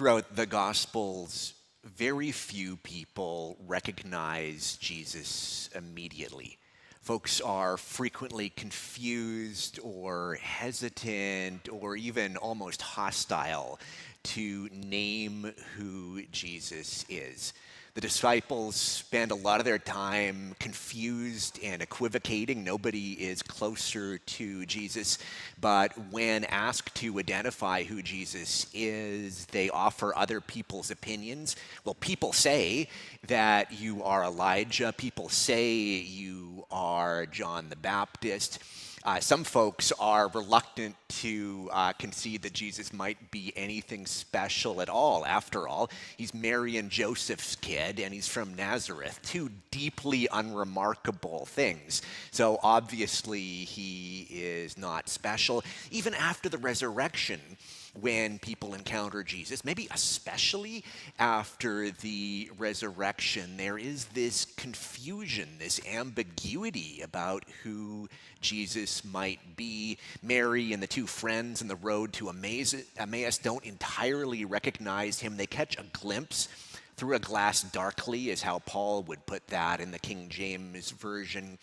Throughout the Gospels, very few people recognize Jesus immediately. Folks are frequently confused or hesitant or even almost hostile to name who Jesus is. The disciples spend a lot of their time confused and equivocating. Nobody is closer to Jesus. But when asked to identify who Jesus is, they offer other people's opinions. Well, people say that you are Elijah. People say you are John the Baptist. Some folks are reluctant to concede that Jesus might be anything special at all. After all, he's Mary and Joseph's kid, and he's from Nazareth, two deeply unremarkable things. So obviously, he is not special. Even after the resurrection, when people encounter Jesus, maybe especially after the resurrection, there is this confusion, this ambiguity about who Jesus might be. Mary and the two friends on the road to Emmaus don't entirely recognize him. They catch a glimpse through a glass darkly, is how Paul would put that in the King James Version.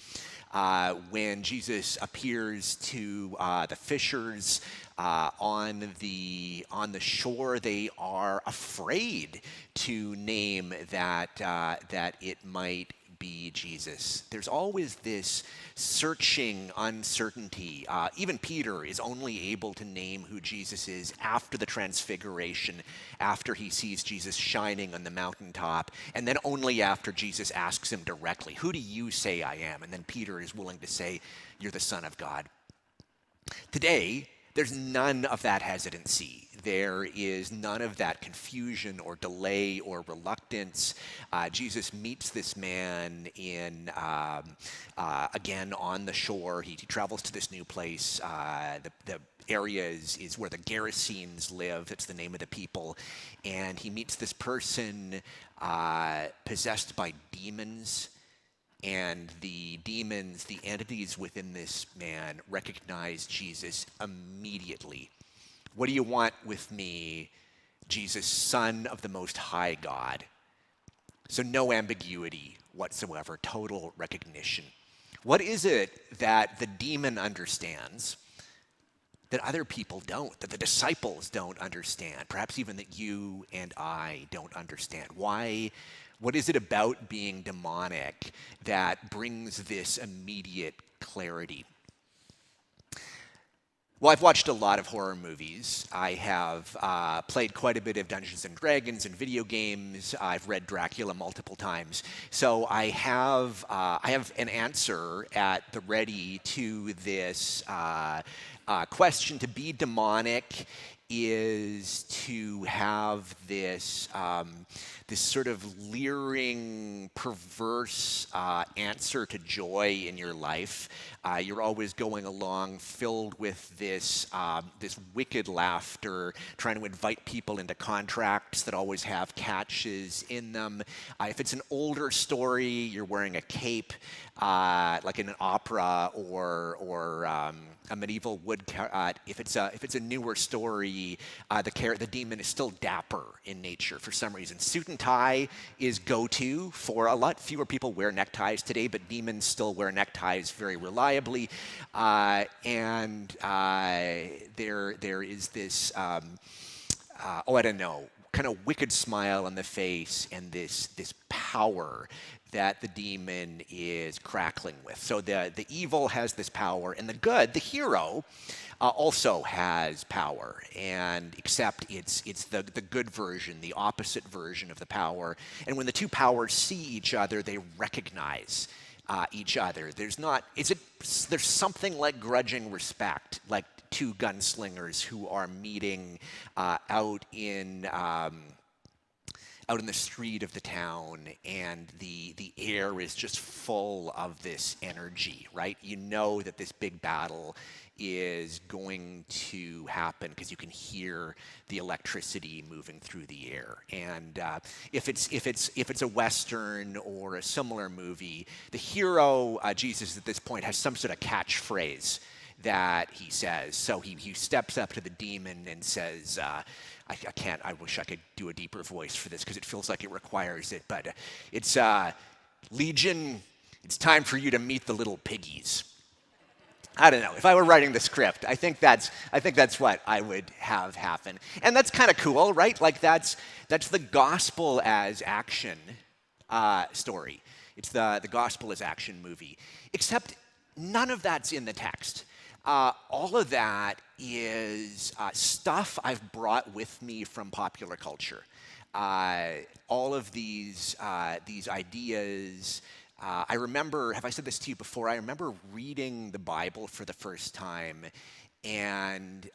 When Jesus appears to the fishers on the shore, they are afraid to name that it might be Jesus. There's always this searching uncertainty. Even Peter is only able to name who Jesus is after the transfiguration, after he sees Jesus shining on the mountaintop, and then only after Jesus asks him directly, "Who do you say I am?" And then Peter is willing to say, "You're the Son of God." Today, there's none of that hesitancy. There is none of that confusion or delay or reluctance. Jesus meets this man again on the shore. He travels to this new place. The area is where the Gerasenes live. It's the name of the people. And he meets this person possessed by demons. And the demons, the entities within this man, recognize Jesus immediately. "What do you want with me, Jesus, Son of the Most High God?" So no ambiguity whatsoever, total recognition. What is it that the demon understands that other people don't, that the disciples don't understand, perhaps even that you and I don't understand? Why? What is it about being demonic that brings this immediate clarity? Well, I've watched a lot of horror movies. I have played quite a bit of Dungeons and Dragons and video games. I've read Dracula multiple times. So I have an answer at the ready to this question. To be demonic is to have this this sort of leering, perverse answer to joy in your life. You're always going along filled with this wicked laughter, trying to invite people into contracts that always have catches in them. If it's an older story, you're wearing a cape, like in an opera or a medieval woodcut. If it's a newer story, the demon is still dapper in nature for some reason. Suit and tie is go-to for a lot fewer people wear neckties today, but demons still wear neckties very reliably. And there is this I don't know, kind of wicked smile on the face and this power that the demon is crackling with. So the evil has this power, and the good, the hero, also has power, and except it's the good version, the opposite version of the power. And when the two powers see each other, they recognize each other. There's something like grudging respect, like two gunslingers who are meeting out in the street of the town, and the air is just full of this energy, right? You know that this big battle is going to happen because you can hear the electricity moving through the air. And if it's a Western or a similar movie, the hero, Jesus at this point, has some sort of catchphrase that he says. So he steps up to the demon and says, I can't, I wish I could do a deeper voice for this because it feels like it requires it, but it's Legion, it's time for you to meet the little piggies. I don't know. If I were writing the script, I think that's what I would have happen. And that's kind of cool, right? Like that's the gospel as action story. It's the gospel as action movie. Except none of that's in the text. All of that is stuff I've brought with me from popular culture. All of these ideas. I remember, have I said this to you before? I remember reading the Bible for the first time, and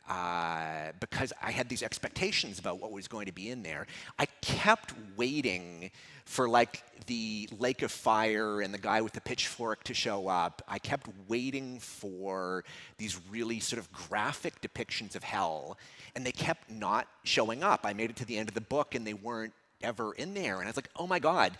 because I had these expectations about what was going to be in there, I kept waiting for like the lake of fire and the guy with the pitchfork to show up. I kept waiting for these really sort of graphic depictions of hell, and they kept not showing up. I made it to the end of the book, and they weren't ever in there, and I was like, oh my God.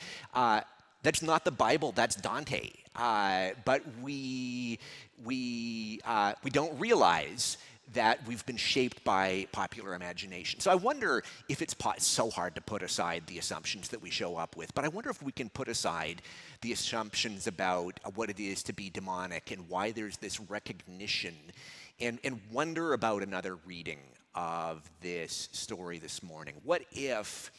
That's not the Bible, that's Dante. But we don't realize that we've been shaped by popular imagination. So I wonder if it's so hard to put aside the assumptions that we show up with, but I wonder if we can put aside the assumptions about what it is to be demonic and why there's this recognition and wonder about another reading of this story this morning. What if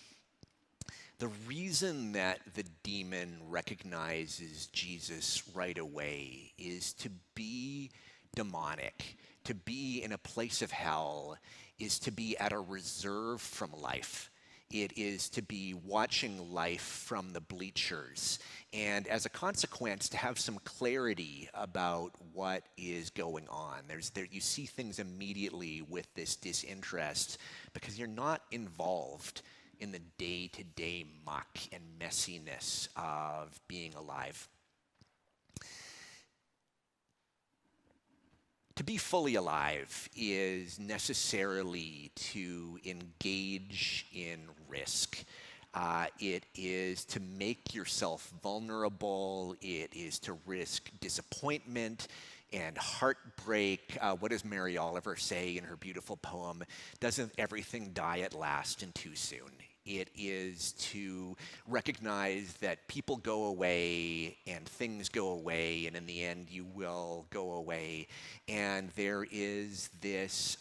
the reason that the demon recognizes Jesus right away is to be demonic, to be in a place of hell, is to be at a reserve from life. It is to be watching life from the bleachers, and as a consequence, to have some clarity about what is going on. You see things immediately with this disinterest because you're not involved in the day-to-day muck and messiness of being alive. To be fully alive is necessarily to engage in risk. It is to make yourself vulnerable. It is to risk disappointment and heartbreak. What does Mary Oliver say in her beautiful poem? Doesn't everything die at last and too soon? It is to recognize that people go away and things go away, and in the end you will go away. And there is this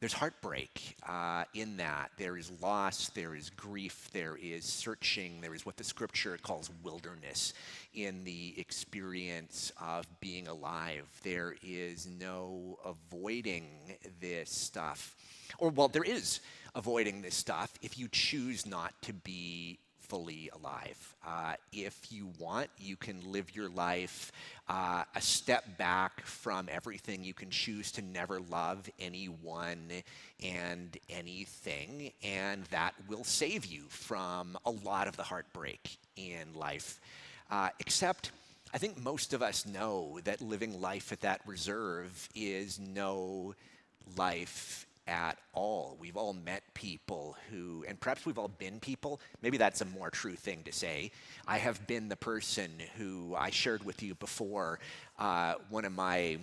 there's heartbreak in that. There is loss, there is grief, there is searching, there is what the scripture calls wilderness in the experience of being alive. There is no avoiding this stuff. Or, well, there is avoiding this stuff if you choose not to be fully alive. If you want, you can live your life a step back from everything. You can choose to never love anyone and anything, and that will save you from a lot of the heartbreak in life. Except, I think most of us know that living life at that reserve is no life at all. We've all met people who, and perhaps we've all been people, maybe that's a more true thing to say. I have been the person who I shared with you before. One of my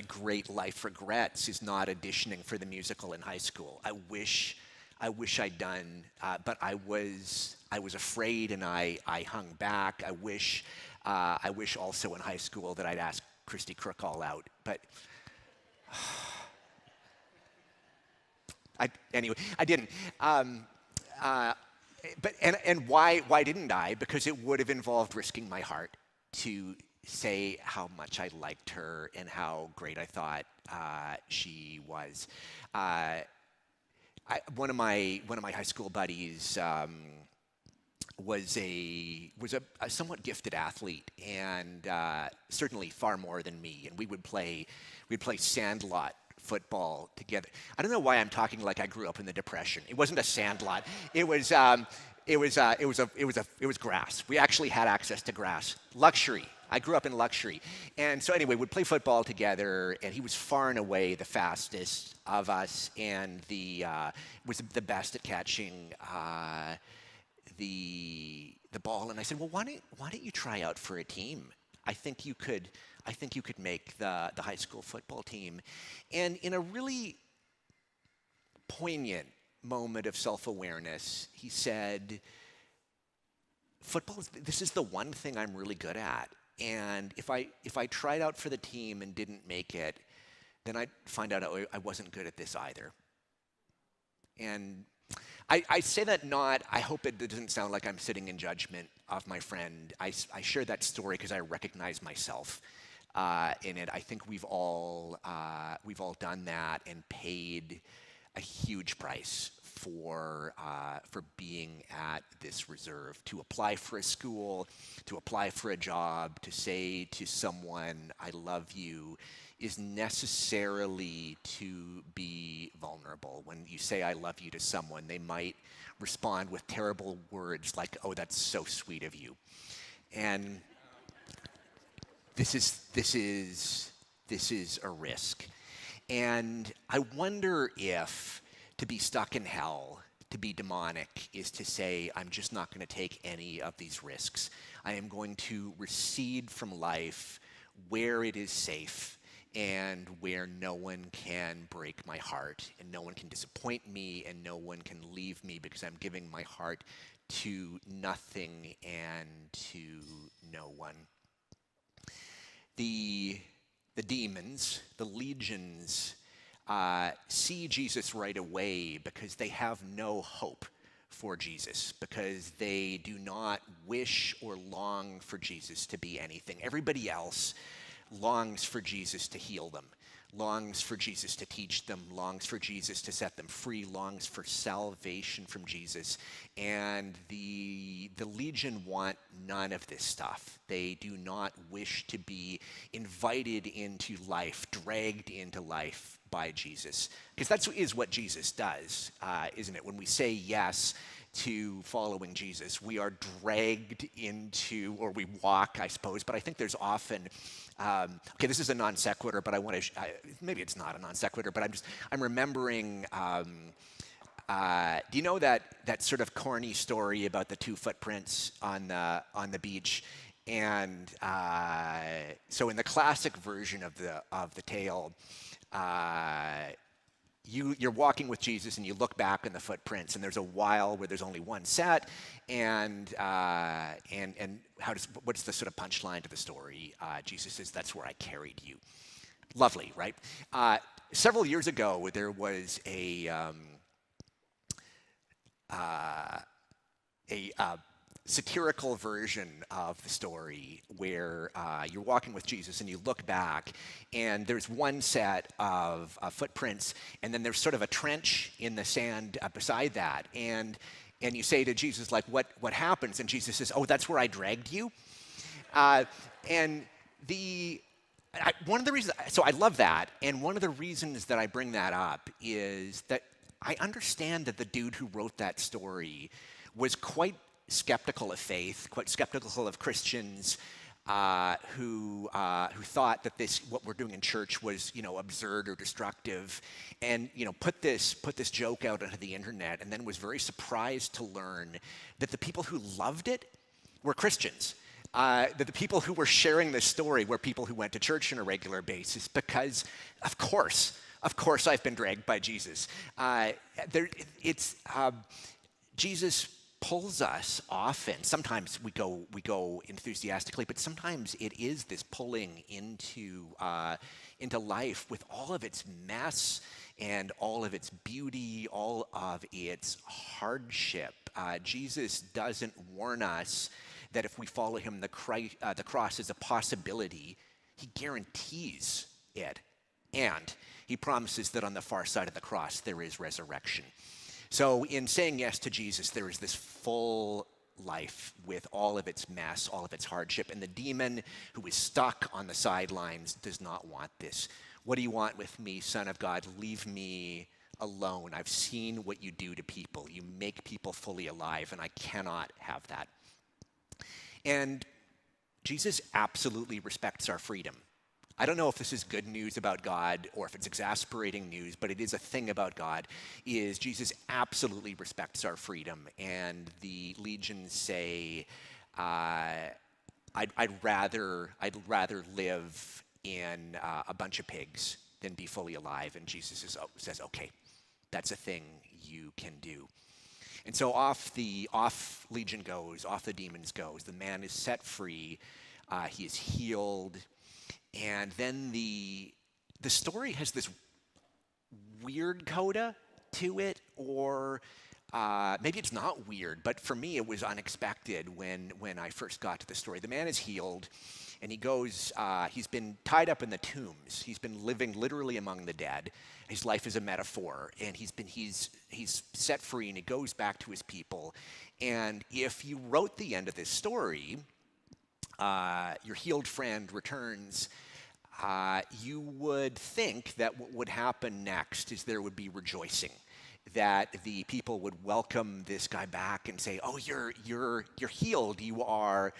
great life regrets is not auditioning for the musical in high school. I wish I'd done, but I was afraid and I hung back. I wish also in high school that I'd asked Christy Crook all out, but anyway, I didn't. But why didn't I? Because it would have involved risking my heart to say how much I liked her and how great I thought she was. One of my high school buddies was a somewhat gifted athlete, and certainly far more than me. And we'd play sandlot football together. I don't know why I'm talking like I grew up in the Depression. It wasn't a sandlot. It was grass. We actually had access to grass. Luxury. I grew up in luxury. And so anyway, we'd play football together, and he was far and away the fastest of us, and was the best at catching the ball. And I said, well, why don't you try out for a team? I think you could I think you could make the high school football team. And in a really poignant moment of self-awareness, he said, this is the one thing I'm really good at. And if I tried out for the team and didn't make it, then I'd find out I wasn't good at this either. And I say that I hope it doesn't sound like I'm sitting in judgment of my friend. I share that story because I recognize myself in it. I think we've all done that and paid a huge price for being at this reserve, to apply for a school, to apply for a job, to say to someone, I love you, is necessarily to be vulnerable. When you say I love you to someone, they might respond with terrible words like, oh, that's so sweet of you. And this is a risk. And I wonder if to be stuck in hell, to be demonic, is to say, I'm just not going to take any of these risks. I am going to recede from life where it is safe and where no one can break my heart, and no one can disappoint me, and no one can leave me, because I'm giving my heart to nothing and to no one. The demons, the legions, see Jesus right away because they have no hope for Jesus, because they do not wish or long for Jesus to be anything. Everybody else longs for Jesus to heal them, longs for Jesus to teach them, longs for Jesus to set them free, longs for salvation from Jesus. And the legion want none of this stuff. They do not wish to be invited into life, dragged into life by Jesus. Because that is what Jesus does, isn't it? When we say yes to following Jesus, we are dragged into, or we walk, I suppose, but I think there's often, okay, this is a non sequitur, but I want to, maybe it's not a non sequitur, but I'm remembering, do you know that sort of corny story about the two footprints on the beach? And so in the classic version of the tale, you're walking with Jesus and you look back on the footprints, and there's a while where there's only one set, and what's the sort of punchline to the story? Jesus says, "That's where I carried you." Lovely, right? Several years ago, there was a satirical version of the story where you're walking with Jesus and you look back, and there's one set of footprints, and then there's sort of a trench in the sand beside that, and you say to Jesus, like, what happens? And Jesus says, "Oh, that's where I dragged you." And one of the reasons, so I love that, and one of the reasons that I bring that up is that I understand that the dude who wrote that story was quite skeptical of faith, quite skeptical of Christians who thought that what we're doing in church was, absurd or destructive, and put this joke out onto the internet, and then was very surprised to learn that the people who loved it were Christians. That the people who were sharing this story were people who went to church on a regular basis, because of course I've been dragged by Jesus. Jesus pulls us often. Sometimes we go enthusiastically, but sometimes it is this pulling into life with all of its mess and all of its beauty, all of its hardship. Jesus doesn't warn us that if we follow him, the cross is a possibility. He guarantees it, and he promises that on the far side of the cross there is resurrection. So in saying yes to Jesus, there is this full life with all of its mess, all of its hardship. And the demon who is stuck on the sidelines does not want this. What do you want with me, Son of God? Leave me alone. I've seen what you do to people. You make people fully alive, and I cannot have that. And Jesus absolutely respects our freedom. I don't know if this is good news about God or if it's exasperating news, but it is a thing about God, is Jesus absolutely respects our freedom. And the legions say, I I'd rather live in a bunch of pigs than be fully alive. And Jesus says, okay, that's a thing you can do. And so off Legion goes, off the demons goes. The man is set free. He is healed. And then the story has this weird coda to it, or maybe it's not weird, but for me it was unexpected when I first got to the story. The man is healed, and he goes, he's been tied up in the tombs. He's been living literally among the dead. His life is a metaphor, and he's set free, and he goes back to his people. And if you wrote the end of this story, your healed friend returns, you would think that what would happen next is there would be rejoicing, that the people would welcome this guy back and say, "Oh, you're healed. You're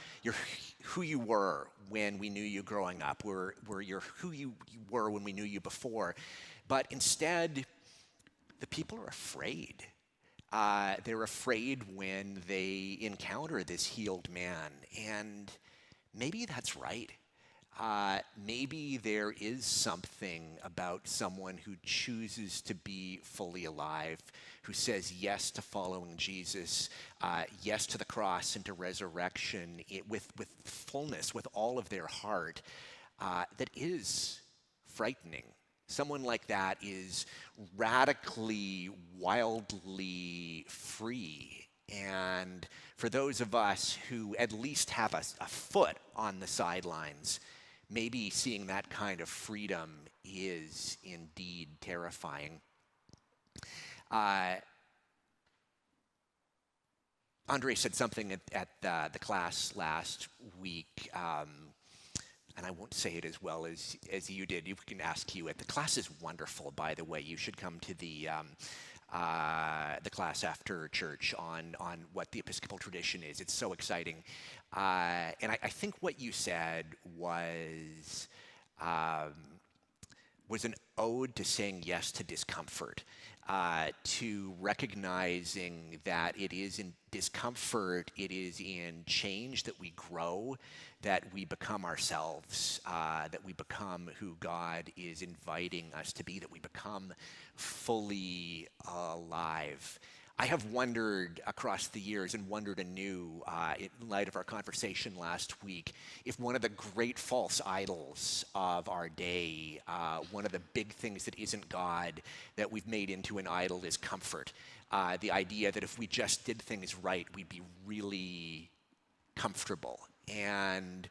who you were when we knew you growing up. You're who you were when we knew you before." But instead, the people are afraid. They're afraid when they encounter this healed man, and maybe that's right. Maybe there is something about someone who chooses to be fully alive, who says yes to following Jesus, yes to the cross and to resurrection with fullness, with all of their heart, that is frightening. Someone like that is radically, wildly free. And for those of us who at least have a foot on the sidelines, maybe seeing that kind of freedom is indeed terrifying. Andre said something at the class last week, and I won't say it as well as you did. You can ask Hewitt. The class is wonderful, by the way. You should come to the class after church on what the Episcopal tradition is. It's so exciting. And I think what you said was an ode to saying yes to discomfort, to recognizing that it is in discomfort, it is in change that we grow, that we become ourselves, that we become who God is inviting us to be, that we become fully alive. I have wondered across the years, and wondered anew in light of our conversation last week, if one of the great false idols of our day, one of the big things that isn't God that we've made into an idol, is comfort. The idea that if we just did things right, we'd be really comfortable. And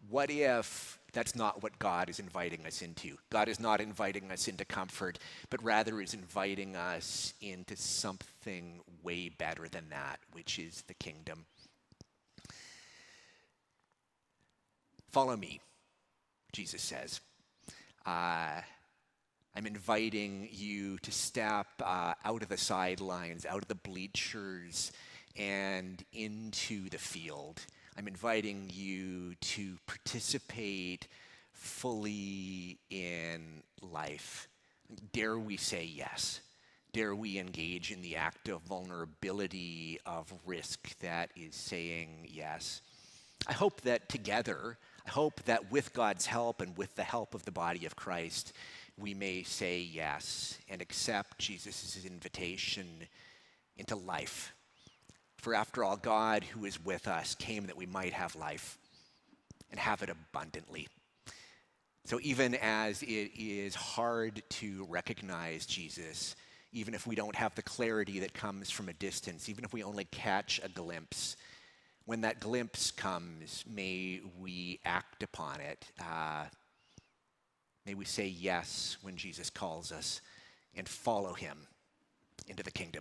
what if that's not what God is inviting us into? God is not inviting us into comfort, but rather is inviting us into something way better than that, which is the kingdom. Follow me, Jesus says. I'm inviting you to step out of the sidelines, out of the bleachers, and into the field. I'm inviting you to participate fully in life. Dare we say yes? Dare we engage in the act of vulnerability, of risk that is saying yes? I hope that together, with God's help and with the help of the body of Christ, we may say yes and accept Jesus' invitation into life. For after all, God, who is with us, came that we might have life and have it abundantly. So even as it is hard to recognize Jesus, even if we don't have the clarity that comes from a distance, even if we only catch a glimpse, when that glimpse comes, may we act upon it. May we say yes when Jesus calls us and follow him into the kingdom.